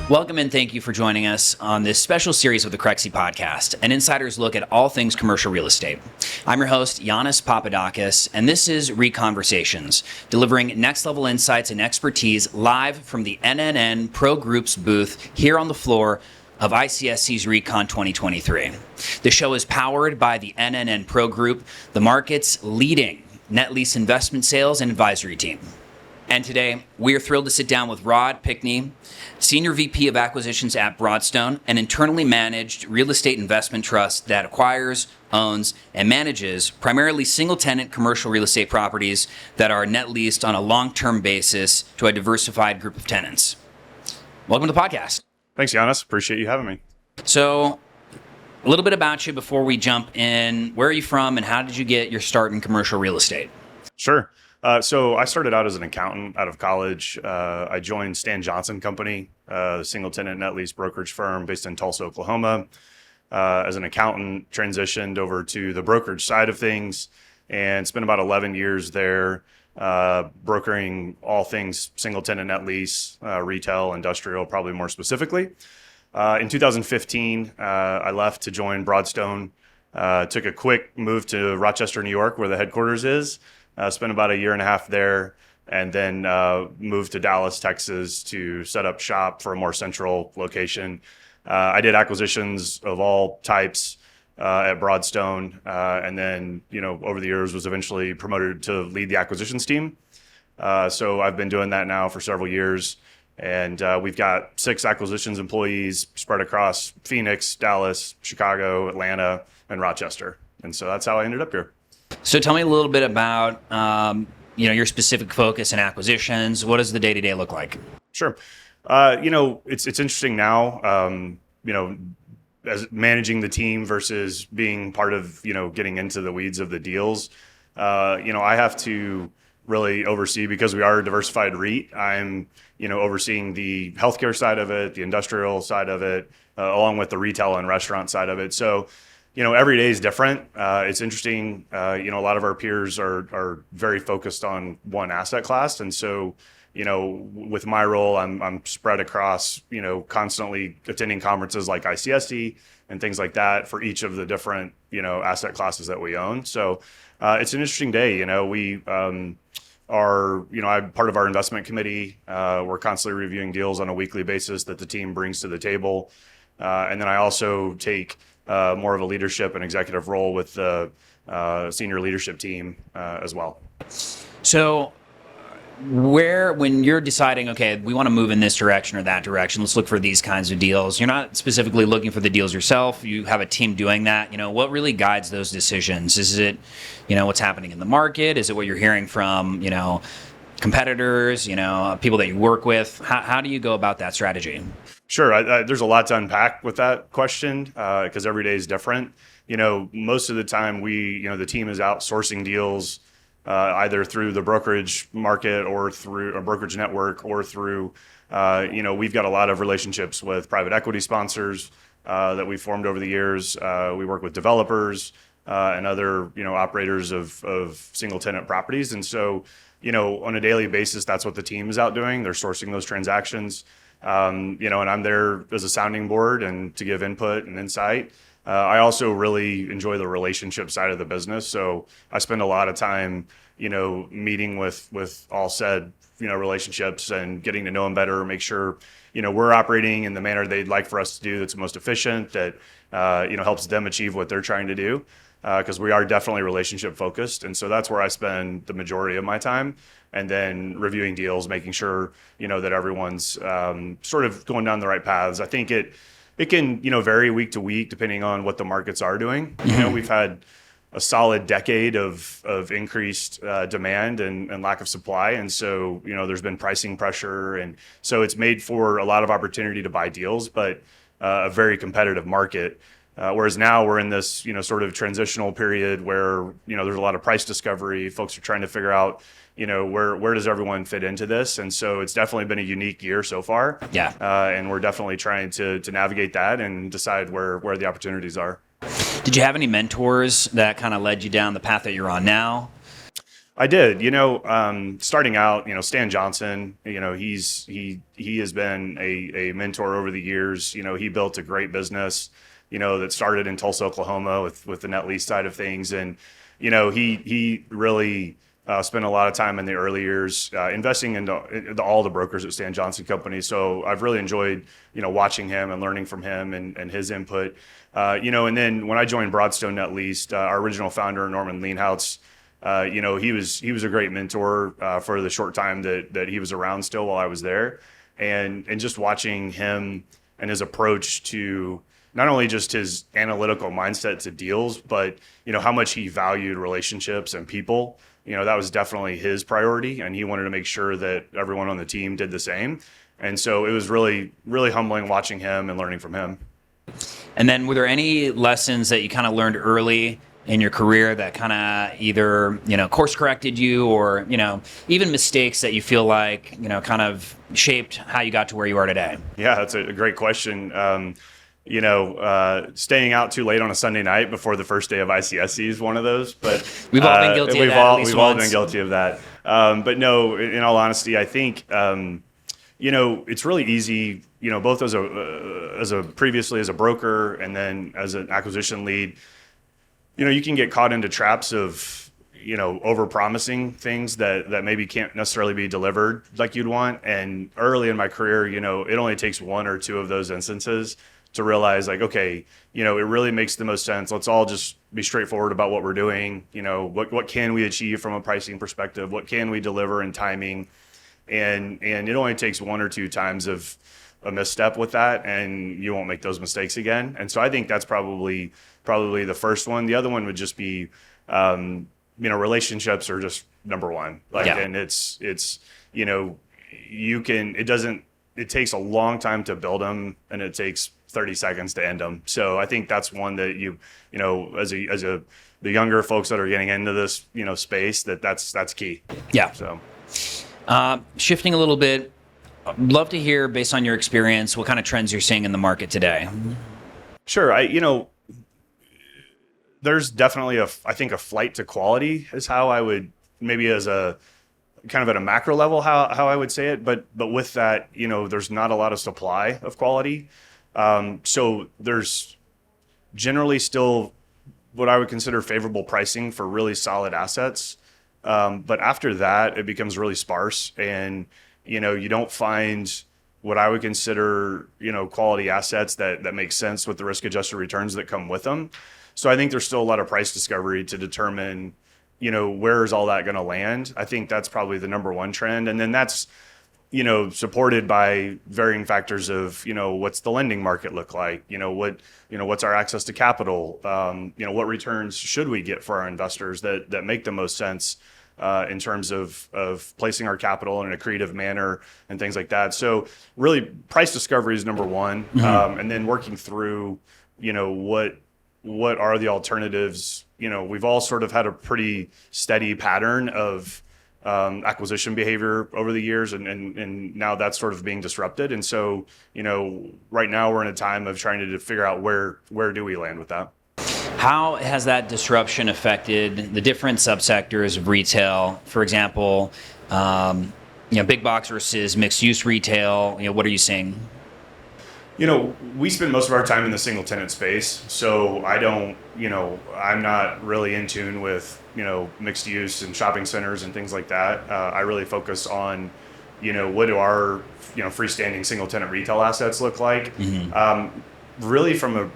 Welcome and thank you for joining us on this special series of the Crexi Podcast, an insider's look at all things commercial real estate. I'm your host, Yannis Papadakis, and this is ReConversations, delivering next-level insights and expertise live from the NNN Pro Group's booth here on the floor of ICSC's ReCon 2023. The show is powered by the NNN Pro Group, the market's leading net lease investment sales and advisory team. And today, we are thrilled to sit down with Rod Pickney, Senior VP of Acquisitions at Broadstone, an internally managed real estate investment trust that acquires, owns, and manages primarily single-tenant commercial real estate properties that are net leased on a long-term basis to a diversified group of tenants. Welcome to the podcast. Thanks, Yannis. Appreciate you having me. So, a little bit about you before we jump in. Where are you from, and how did you get your start in commercial real estate? Sure. So I started out as an accountant out of college. I joined Stan Johnson Company, a single tenant net lease brokerage firm based in Tulsa, Oklahoma. As an accountant, transitioned over to the brokerage side of things and spent about 11 years there, brokering all things single tenant net lease, retail, industrial, probably more specifically. In 2015, I left to join Broadstone, took a quick move to Rochester, New York, where the headquarters is. Spent about a year and a half there, and then moved to Dallas, Texas to set up shop for a more central location. I did acquisitions of all types at Broadstone, and then, over the years was eventually promoted to lead the acquisitions team. So I've been doing that now for several years, and we've got 6 acquisitions employees spread across Phoenix, Dallas, Chicago, Atlanta, and Rochester. And so that's how I ended up here. So tell me a little bit about your specific focus in acquisitions. What does the day-to-day look like? Sure. It's interesting now, as managing the team versus being part of, getting into the weeds of the deals. I have to really oversee, because we are a diversified REIT. I'm, overseeing the healthcare side of it, the industrial side of it, along with the retail and restaurant side of it. So every day is different. It's interesting. A lot of our peers are very focused on one asset class. And so, with my role, I'm spread across, constantly attending conferences like ICSC and things like that for each of the different, asset classes that we own. So it's an interesting day. We I'm part of our investment committee. We're constantly reviewing deals on a weekly basis that the team brings to the table. And then I also take more of a leadership and executive role with the senior leadership team as well. So when you're deciding, okay, we want to move in this direction or that direction, let's look for these kinds of deals. You're not specifically looking for the deals yourself. You have a team doing that. What really guides those decisions? Is it, what's happening in the market? Is it what you're hearing from, competitors, people that you work with? How do you go about that strategy? Sure. There's a lot to unpack with that question because every day is different. Most of the time the team is out sourcing deals either through the brokerage market or through a brokerage network or through, we've got a lot of relationships with private equity sponsors that we've formed over the years. We work with developers and other, operators of single tenant properties. And so, on a daily basis, that's what the team is out doing. They're sourcing those transactions. And I'm there as a sounding board and to give input and insight. I also really enjoy the relationship side of the business. So I spend a lot of time, meeting with all said, relationships and getting to know them better, make sure, we're operating in the manner they'd like for us to do that's most efficient, that, helps them achieve what they're trying to do. Because we are definitely relationship focused. And so that's where I spend the majority of my time. And then reviewing deals, making sure, that everyone's sort of going down the right paths. I think it can, vary week to week depending on what the markets are doing. Mm-hmm. We've had a solid decade of increased demand and lack of supply. And so, there's been pricing pressure. And so it's made for a lot of opportunity to buy deals, but a very competitive market. Whereas now we're in this, sort of transitional period where, there's a lot of price discovery. Folks are trying to figure out, where does everyone fit into this? And so it's definitely been a unique year so far. Yeah. And we're definitely trying to navigate that and decide where the opportunities are. Did you have any mentors that kind of led you down the path that you're on now? I did. Starting out, Stan Johnson, he has been a mentor over the years. He built a great business, that started in Tulsa, Oklahoma with the net lease side of things. And, he really spent a lot of time in the early years investing into all the brokers at Stan Johnson Company. So I've really enjoyed, watching him and learning from him and his input. And then when I joined Broadstone Net Lease, our original founder, Norman Leanhoutz, he was a great mentor for the short time that he was around still while I was there. And just watching him and his approach to not only just his analytical mindset to deals, but, how much he valued relationships and people. That was definitely his priority, and he wanted to make sure that everyone on the team did the same. And so it was really, really humbling watching him and learning from him. And then were there any lessons that you kind of learned early in your career that kind of either, course corrected you or, even mistakes that you feel like, kind of shaped how you got to where you are today? Yeah, that's a great question. Staying out too late on a Sunday night before the first day of ICSC is one of those. But we've all been guilty of that. We've all been guilty of that. But no, in all honesty, I think it's really easy. Both previously as a broker and then as an acquisition lead, you can get caught into traps of over promising things that maybe can't necessarily be delivered like you'd want. And early in my career, it only takes one or two of those instances to realize like, okay, it really makes the most sense. Let's all just be straightforward about what we're doing. What can we achieve from a pricing perspective? What can we deliver in timing? And it only takes one or two times of a misstep with that, and you won't make those mistakes again. And so I think that's probably the first one. The other one would just be, relationships are just number one. And it takes a long time to build them, and it takes 30 seconds to end them. So I think that's one that the younger folks that are getting into this, space, that's key. Yeah. So, shifting a little bit, I'd love to hear, based on your experience, what kind of trends you're seeing in the market today. Sure. There's definitely I think a flight to quality is how I would, maybe as a kind of at a macro level, how I would say it. But with that, there's not a lot of supply of quality. So there's generally still what I would consider favorable pricing for really solid assets. But after that, it becomes really sparse, and, you don't find what I would consider, quality assets that make sense with the risk adjusted returns that come with them. So I think there's still a lot of price discovery to determine, where is all that going to land. I think that's probably the number one trend. And then that's, supported by varying factors of, what's the lending market look like? What's our access to capital? What returns should we get for our investors that make the most sense in terms of placing our capital in an accretive manner and things like that. So really price discovery is number one. Mm-hmm. And then working through, what are the alternatives? We've all sort of had a pretty steady pattern of acquisition behavior over the years, and now that's sort of being disrupted. And so, right now we're in a time of trying to figure out where do we land with that. How has that disruption affected the different subsectors of retail? For example, big box versus mixed use retail. What are you seeing? We spend most of our time in the single tenant space, so I'm not really in tune with, mixed use and shopping centers and things like that. I really focus on, what do our, freestanding single tenant retail assets look like? Mm-hmm. Really from a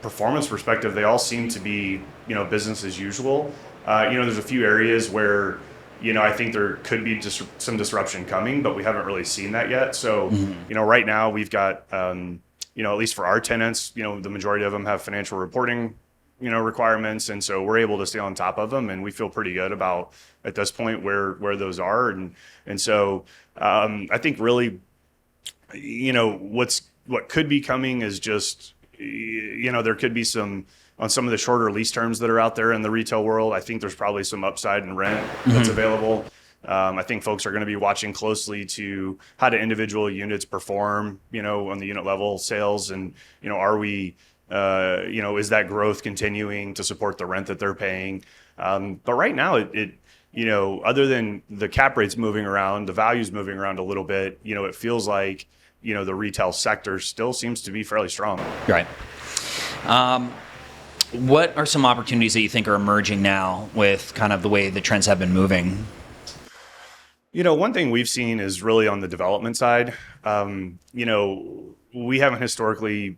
performance perspective, they all seem to be, business as usual. There's a few areas where, I think there could be just some disruption coming, but we haven't really seen that yet. So, mm-hmm. Right now we've got, at least for our tenants, the majority of them have financial reporting, requirements. And so we're able to stay on top of them, and we feel pretty good about at this point where those are. And so I think really, what could be coming is just, there could be on some of the shorter lease terms that are out there in the retail world. I think there's probably some upside in rent that's mm-hmm. available. I think folks are going to be watching closely to how do individual units perform, on the unit level sales, and, are we, is that growth continuing to support the rent that they're paying? But right now, other than the cap rates moving around, the values moving around a little bit, it feels like, the retail sector still seems to be fairly strong. Right. What are some opportunities that you think are emerging now with kind of the way the trends have been moving? One thing we've seen is really on the development side. We haven't historically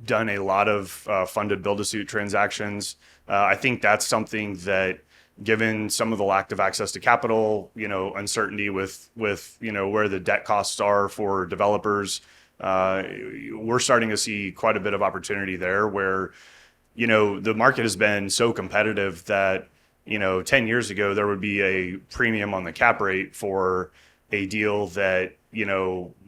done a lot of funded build-to-suit transactions. I think that's something that, given some of the lack of access to capital, uncertainty with where the debt costs are for developers, we're starting to see quite a bit of opportunity there where, the market has been so competitive that, 10 years ago, there would be a premium on the cap rate for a deal that,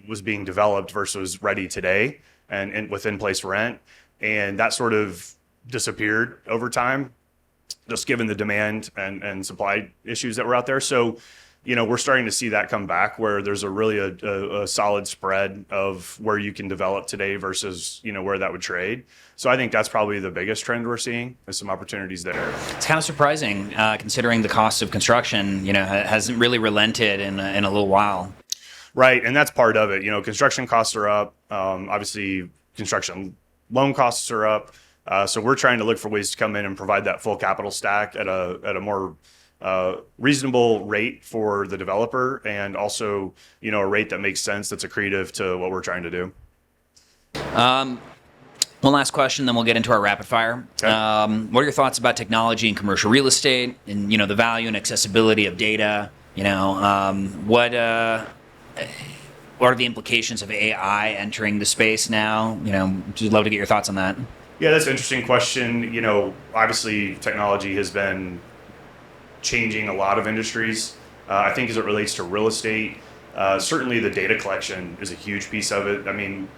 was being developed versus ready today and with in-place rent. And that sort of disappeared over time, just given the demand and supply issues that were out there. So, we're starting to see that come back where there's a solid spread of where you can develop today versus, where that would trade. So I think that's probably the biggest trend we're seeing. There's some opportunities there. It's kind of surprising considering the cost of construction, hasn't really relented in a little while. Right. And that's part of it. Construction costs are up. Obviously, construction loan costs are up. So we're trying to look for ways to come in and provide that full capital stack at a more reasonable rate for the developer, and also, a rate that makes sense, that's accretive to what we're trying to do. One last question, then we'll get into our rapid fire. Okay. What are your thoughts about technology and commercial real estate, and the value and accessibility of data? What are the implications of AI entering the space now? Just love to get your thoughts on that. Yeah, that's an interesting question. Obviously, technology has been changing a lot of industries. I think as it relates to real estate, certainly the data collection is a huge piece of it. I mean,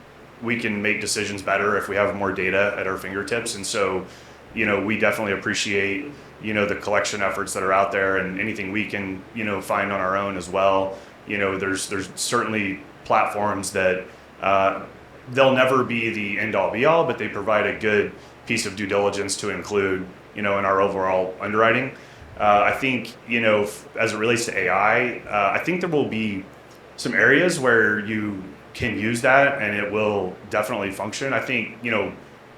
we can make decisions better if we have more data at our fingertips. And so, we definitely appreciate, the collection efforts that are out there, and anything we can, find on our own as well. There's certainly platforms that they'll never be the end all be all, but they provide a good piece of due diligence to include, in our overall underwriting. I think, as it relates to AI, I think there will be some areas where you can use that and it will definitely function. I think,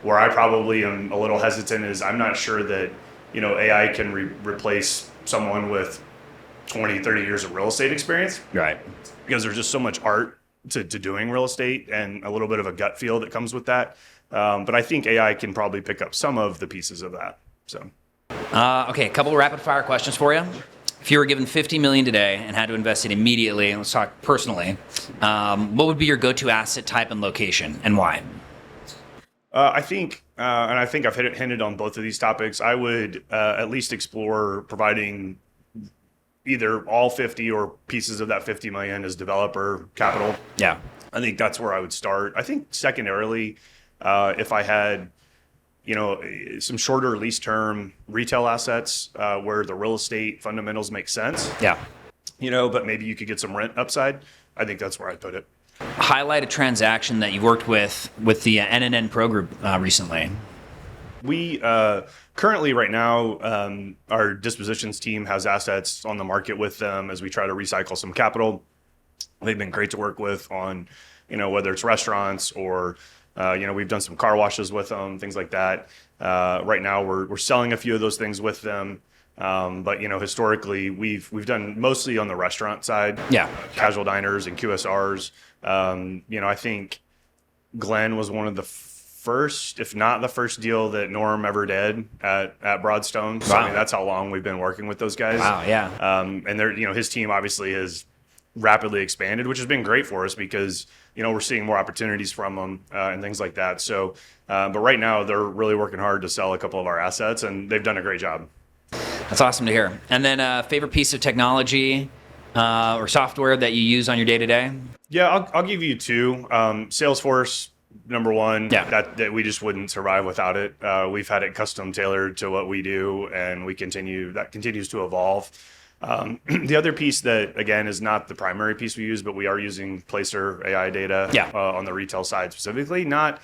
where I probably am a little hesitant is I'm not sure that, AI can replace someone with 20, 30 years of real estate experience. Right. Because there's just so much art to doing real estate and a little bit of a gut feel that comes with that. But I think AI can probably pick up some of the pieces of that. So. Okay, a couple of rapid fire questions for you. If you were given $50 million today and had to invest it immediately, and let's talk personally, what would be your go-to asset type and location, and why? I think, and I think I've hinted on both of these topics, I would at least explore providing either all 50 or pieces of that 50 million as developer capital. Yeah. I think that's where I would start. I think secondarily, if I had, some shorter lease term retail assets where the real estate fundamentals make sense. Yeah. But maybe you could get some rent upside. I think that's where I'd put it. Highlight a transaction that you worked with the NNN Pro Group recently. We currently, right now, our dispositions team has assets on the market with them as we try to recycle some capital. They've been great to work with on, whether it's restaurants or, we've done some car washes with them, things like that. Right now, we're selling a few of those things with them. But historically, we've done mostly on the restaurant side. Yeah. Casual diners and QSRs. I think Glenn was one of the first, if not the first deal that Norm ever did at Broadstone. So, Wow. that's how long we've been working with those guys. Wow, yeah. And they're, his team obviously has rapidly expanded, which has been great for us because, we're seeing more opportunities from them and things like that. So, but right now they're really working hard to sell a couple of our assets, and they've done a great job. That's awesome to hear. And then favorite piece of technology or software that you use on your day-to-day? Yeah, I'll give you two. Salesforce, number one. Yeah. That we just wouldn't survive without it. We've had it custom tailored to what we do, and that continues to evolve. The other piece that, again, is not the primary piece we use, but we are using Placer AI data on the retail side specifically, not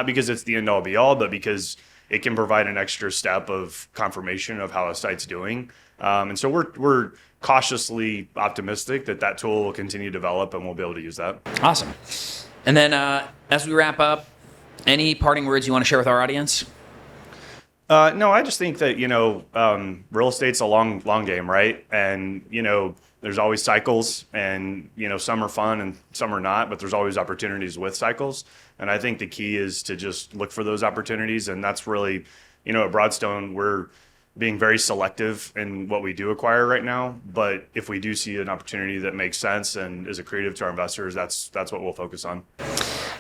because it's the end-all be-all, but because it can provide an extra step of confirmation of how a site's doing. And so we're cautiously optimistic that tool will continue to develop and we'll be able to use that. Awesome. And then as we wrap up, any parting words you want to share with our audience? No, I just think that, real estate's a long game, right? And, there's always cycles and, some are fun and some are not, but there's always opportunities with cycles. And I think the key is to just look for those opportunities. And that's really, at Broadstone, we're being very selective in what we do acquire right now. But if we do see an opportunity that makes sense and is accretive to our investors, that's what we'll focus on.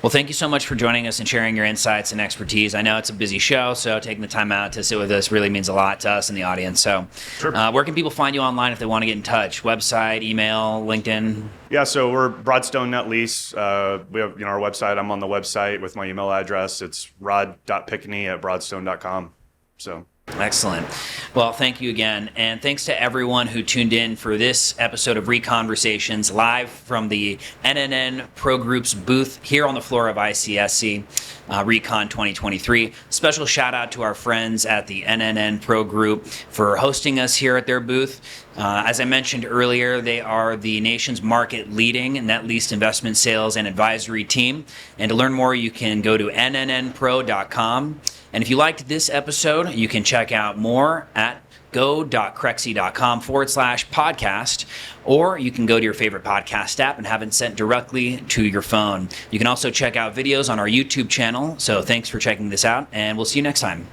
Well, thank you so much for joining us and sharing your insights and expertise. I know it's a busy show, so taking the time out to sit with us really means a lot to us and the audience. So Sure. Where can people find you online if they want to get in touch? Website, email, LinkedIn? Yeah, so we're Broadstone Net Lease. We have our website. I'm on the website with my email address. It's rod.pickney@broadstone.com. So. Excellent. Well, thank you again. And thanks to everyone who tuned in for this episode of ReConversations live from the NNN Pro Group's booth here on the floor of ICSC ReCon 2023. Special shout out to our friends at the NNN Pro Group for hosting us here at their booth. As I mentioned earlier, they are the nation's market leading net lease investment sales and advisory team. And to learn more, you can go to nnnpro.com. And if you liked this episode, you can check out more at go.crexi.com/podcast, or you can go to your favorite podcast app and have it sent directly to your phone. You can also check out videos on our YouTube channel. So thanks for checking this out, and we'll see you next time.